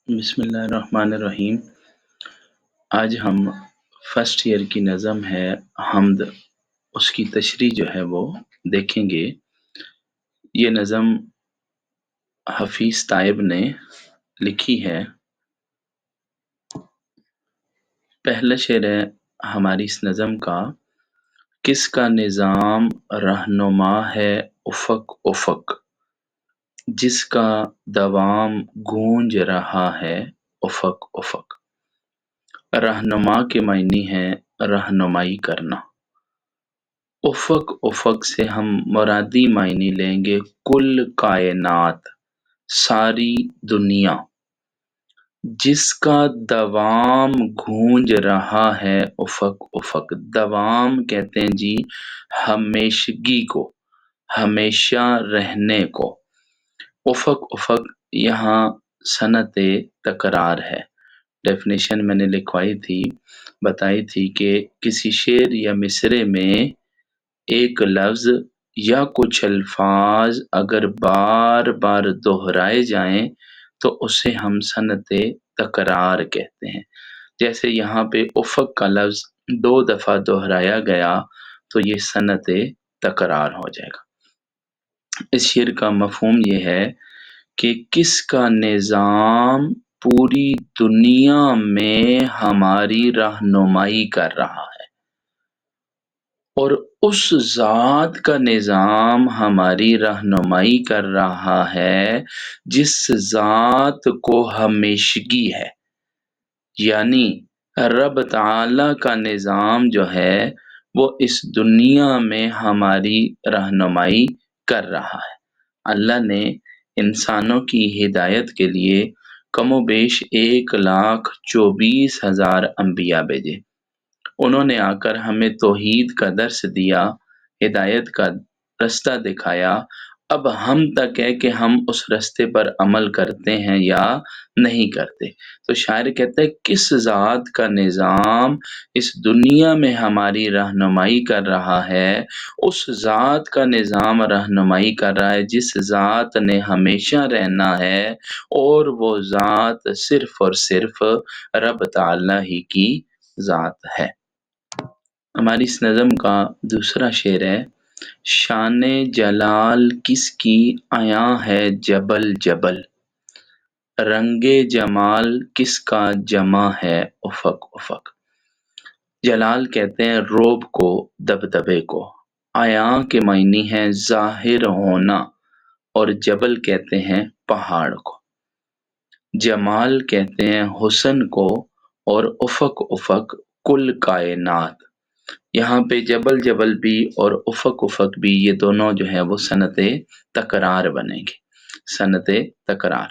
بسم اللہ الرحمن الرحیم۔ آج ہم فرسٹ ایئر کی نظم ہے حمد، اس کی تشریح جو ہے وہ دیکھیں گے۔ یہ نظم حفیظ طائب نے لکھی ہے۔ پہلا شعر ہے ہماری اس نظم کا: کس کا نظام رہنما ہے افق افق، جس کا دوام گونج رہا ہے افق افق۔ رہنما کے معنی ہے رہنمائی کرنا۔ افق افق سے ہم مرادی معنی لیں گے کل کائنات، ساری دنیا، جس کا دوام گونج رہا ہے افق افق۔ دوام کہتے ہیں جی ہمیشگی کو، ہمیشہ رہنے کو۔ افق افق یہاں صنعت تکرار ہے۔ ڈیفینیشن میں نے لکھوائی تھی، بتائی تھی کہ کسی شعر یا مصرے میں ایک لفظ یا کچھ الفاظ اگر بار بار دہرائے جائیں تو اسے ہم صنعت تکرار کہتے ہیں۔ جیسے یہاں پہ افق کا لفظ 2 دفعہ دہرایا گیا تو یہ صنعت تکرار ہو جائے گا۔ اس شعر کا مفہوم یہ ہے کہ کس کا نظام پوری دنیا میں ہماری رہنمائی کر رہا ہے، اور اس ذات کا نظام ہماری رہنمائی کر رہا ہے جس ذات کو ہمیشگی ہے، یعنی رب تعالی کا نظام جو ہے وہ اس دنیا میں ہماری رہنمائی کر رہا ہے۔ اللہ نے انسانوں کی ہدایت کے لیے کم و بیش 1,24,000 انبیاء بھیجے۔ انہوں نے آ کر ہمیں توحید کا درس دیا، ہدایت کا رستہ دکھایا۔ اب ہم تک ہے کہ ہم اس رستے پر عمل کرتے ہیں یا نہیں کرتے۔ تو شاعر کہتا ہے کس ذات کا نظام اس دنیا میں ہماری رہنمائی کر رہا ہے، اس ذات کا نظام رہنمائی کر رہا ہے جس ذات نے ہمیشہ رہنا ہے، اور وہ ذات صرف اور صرف رب تعالی ہی کی ذات ہے۔ ہماری اس نظم کا دوسرا شعر ہے: شان جلال کس کی عیاں ہے جبل جبل، رنگ جمال کس کا جمع ہے افق افق۔ جلال کہتے ہیں رعب کو، دبدبے کو۔ عیاں کے معنی ہے ظاہر ہونا، اور جبل کہتے ہیں پہاڑ کو۔ جمال کہتے ہیں حسن کو، اور افق افق کل کائنات۔ یہاں پہ جبل جبل بھی اور افق افق بھی، یہ دونوں جو ہیں وہ صنعت تکرار بنیں گے۔ صنعت تکرار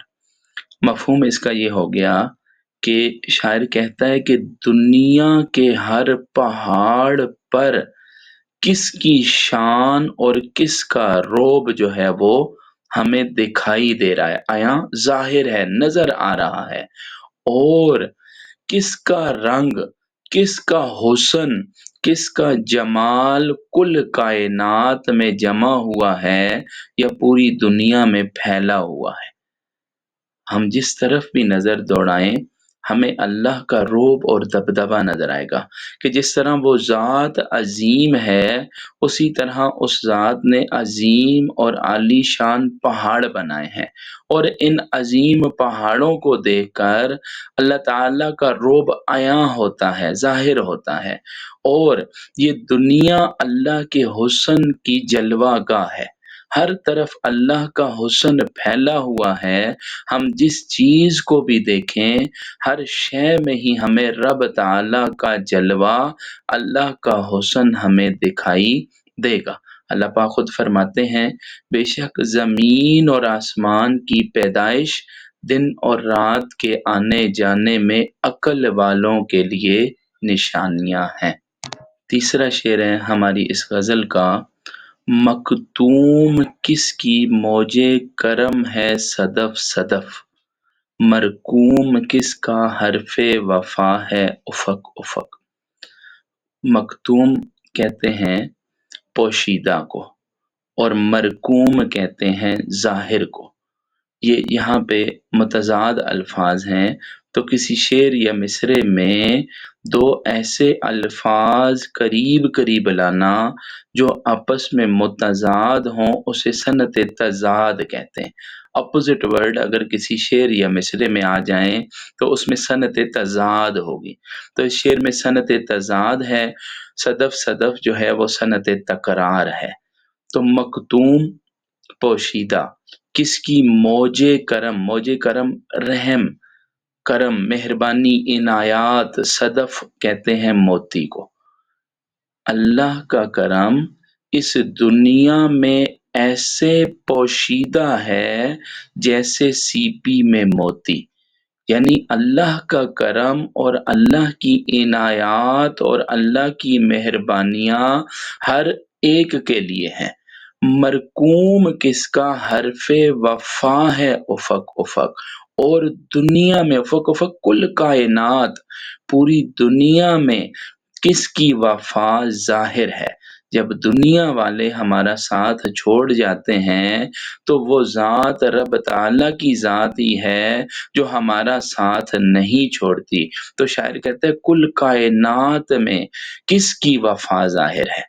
مفہوم اس کا یہ ہو گیا کہ شاعر کہتا ہے کہ دنیا کے ہر پہاڑ پر کس کی شان اور کس کا رعب جو ہے وہ ہمیں دکھائی دے رہا ہے۔ عیاں ظاہر ہے، نظر آ رہا ہے، اور کس کا رنگ، کس کا حسن، کس کا جمال کل کائنات میں جمع ہوا ہے یا پوری دنیا میں پھیلا ہوا ہے۔ ہم جس طرف بھی نظر دوڑائیں ہمیں اللہ کا رعب اور دبدبہ نظر آئے گا کہ جس طرح وہ ذات عظیم ہے، اسی طرح اس ذات نے عظیم اور عالی شان پہاڑ بنائے ہیں، اور ان عظیم پہاڑوں کو دیکھ کر اللہ تعالیٰ کا رعب عیاں ہوتا ہے، ظاہر ہوتا ہے، اور یہ دنیا اللہ کے حسن کی جلوہ گاہ ہے۔ ہر طرف اللہ کا حسن پھیلا ہوا ہے۔ ہم جس چیز کو بھی دیکھیں ہر شے میں ہی ہمیں رب تعالی کا جلوہ، اللہ کا حسن ہمیں دکھائی دے گا۔ اللہ پاک خود فرماتے ہیں بے شک زمین اور آسمان کی پیدائش دن اور رات کے آنے جانے میں عقل والوں کے لیے نشانیاں ہیں۔ تیسرا شعر ہے ہماری اس غزل کا: مکتوم کس کی موج کرم ہے صدف صدف، مرقوم کس کا حرف وفا ہے افق افق۔ مکتوم کہتے ہیں پوشیدہ کو، اور مرقوم کہتے ہیں ظاہر کو، یہ یہاں پہ متضاد الفاظ ہیں، تو کسی شعر یا مصرع میں دو ایسے الفاظ قریب قریب لانا جو آپس میں متضاد ہوں اسے صنعت تضاد کہتے ہیں۔ اپوزٹ ورڈ اگر کسی شعر یا مصرع میں آ جائیں تو اس میں صنعت تضاد ہوگی۔ تو اس شعر میں صنعت تضاد ہے، صدف صدف جو ہے وہ صنعت تکرار ہے۔ تو مکتوم پوشیدہ، کس کی موج کرم، موج کرم رحم، کرم مہربانی عنایات، صدف کہتے ہیں موتی کو۔ اللہ کا کرم اس دنیا میں ایسے پوشیدہ ہے جیسے سیپی میں موتی، یعنی اللہ کا کرم اور اللہ کی عنایات اور اللہ کی مہربانیاں ہر ایک کے لیے ہیں۔ مرکوم کس کا حرف وفا ہے افق افق، اور دنیا میں افق افق کل کائنات، پوری دنیا میں کس کی وفا ظاہر ہے۔ جب دنیا والے ہمارا ساتھ چھوڑ جاتے ہیں تو وہ ذات رب تعالیٰ کی ذات ہی ہے جو ہمارا ساتھ نہیں چھوڑتی۔ تو شاعر کہتا ہے کل کائنات میں کس کی وفا ظاہر ہے،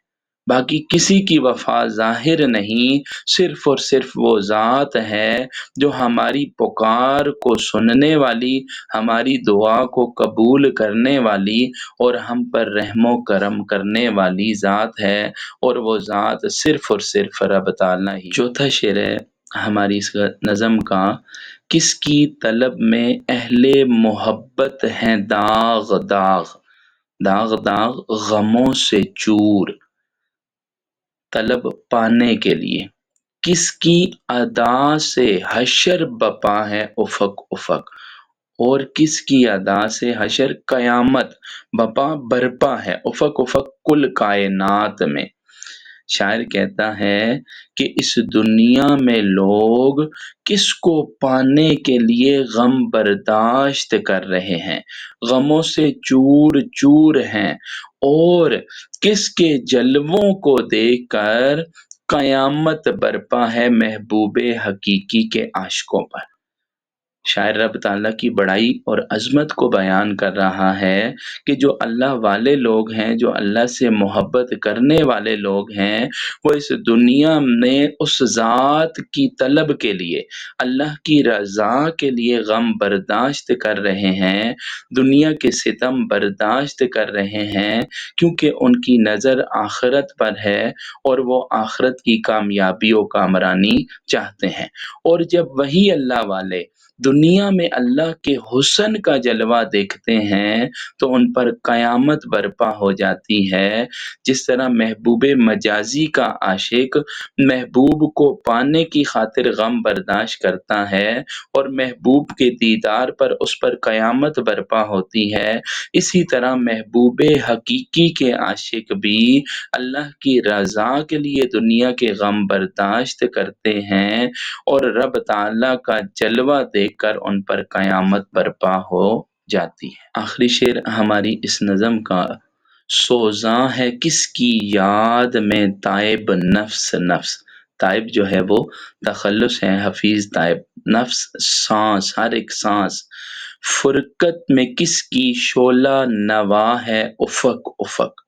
باقی کسی کی وفا ظاہر نہیں، صرف اور صرف وہ ذات ہے جو ہماری پکار کو سننے والی، ہماری دعا کو قبول کرنے والی اور ہم پر رحم و کرم کرنے والی ذات ہے، اور وہ ذات صرف اور صرف رب تعالیٰ ہی۔ چوتھا شعر ہے ہماری اس نظم کا، کس کی طلب میں اہل محبت ہیں داغ داغ، داغ داغ غموں سے چور، طلب پانے کے لیے۔ کس کی ادا سے حشر بپا ہے افق افق، اور کس کی ادا سے حشر قیامت بپا برپا ہے افق افق کل کائنات میں۔ شاعر کہتا ہے کہ اس دنیا میں لوگ کس کو پانے کے لیے غم برداشت کر رہے ہیں، غموں سے چور چور ہیں، اور کس کے جلووں کو دیکھ کر قیامت برپا ہے محبوب حقیقی کے عاشقوں پر۔ شاعر رب تعالیٰ کی بڑائی اور عظمت کو بیان کر رہا ہے کہ جو اللہ والے لوگ ہیں، جو اللہ سے محبت کرنے والے لوگ ہیں، وہ اس دنیا میں اس ذات کی طلب کے لیے، اللہ کی رضا کے لیے غم برداشت کر رہے ہیں، دنیا کے ستم برداشت کر رہے ہیں، کیونکہ ان کی نظر آخرت پر ہے اور وہ آخرت کی کامیابی و کامرانی چاہتے ہیں۔ اور جب وہی اللہ والے دنیا میں اللہ کے حسن کا جلوہ دیکھتے ہیں تو ان پر قیامت برپا ہو جاتی ہے۔ جس طرح محبوب مجازی کا عاشق محبوب کو پانے کی خاطر غم برداشت کرتا ہے اور محبوب کے دیدار پر اس پر قیامت برپا ہوتی ہے، اسی طرح محبوب حقیقی کے عاشق بھی اللہ کی رضا کے لیے دنیا کے غم برداشت کرتے ہیں اور رب تعالیٰ کا جلوہ دیکھ کر ان پر قیامت برپا ہو جاتی ہے۔ آخری شعر ہماری اس نظم کا، سوزاں ہے کس کی یاد میں تائب نفس نفس، تائب جو ہے وہ تخلص ہے، حفیظ تائب، نفس سانس، ہر ایک سانس، فرقت میں کس کی شعلہ نوا ہے افق افق،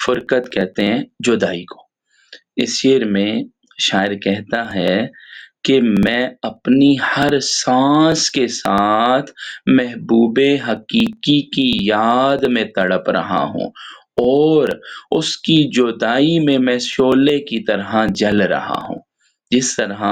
فرقت کہتے ہیں جدائی کو۔ اس شعر میں شاعر کہتا ہے کہ میں اپنی ہر سانس کے ساتھ محبوب حقیقی کی یاد میں تڑپ رہا ہوں اور اس کی جدائی میں شعلے کی طرح جل رہا ہوں۔ جس طرح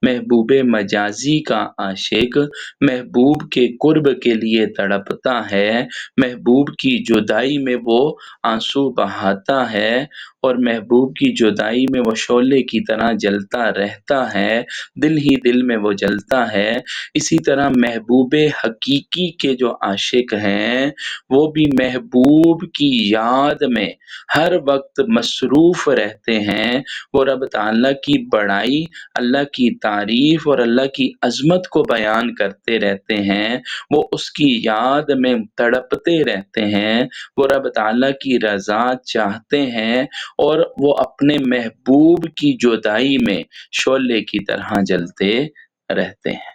محبوب مجازی کا عاشق محبوب کے قرب کے لیے تڑپتا ہے، محبوب کی جدائی میں وہ آنسو بہاتا ہے اور محبوب کی جدائی میں وہ شعلے کی طرح جلتا رہتا ہے، دل ہی دل میں وہ جلتا ہے، اسی طرح محبوب حقیقی کے جو عاشق ہیں وہ بھی محبوب کی یاد میں ہر وقت مصروف رہتے ہیں، وہ رب تعالیٰ کی بڑائی، اللہ کی تعریف اور اللہ کی عظمت کو بیان کرتے رہتے ہیں، وہ اس کی یاد میں تڑپتے رہتے ہیں، وہ رب تعالیٰ کی رضا چاہتے ہیں اور وہ اپنے محبوب کی جدائی میں شعلے کی طرح جلتے رہتے ہیں۔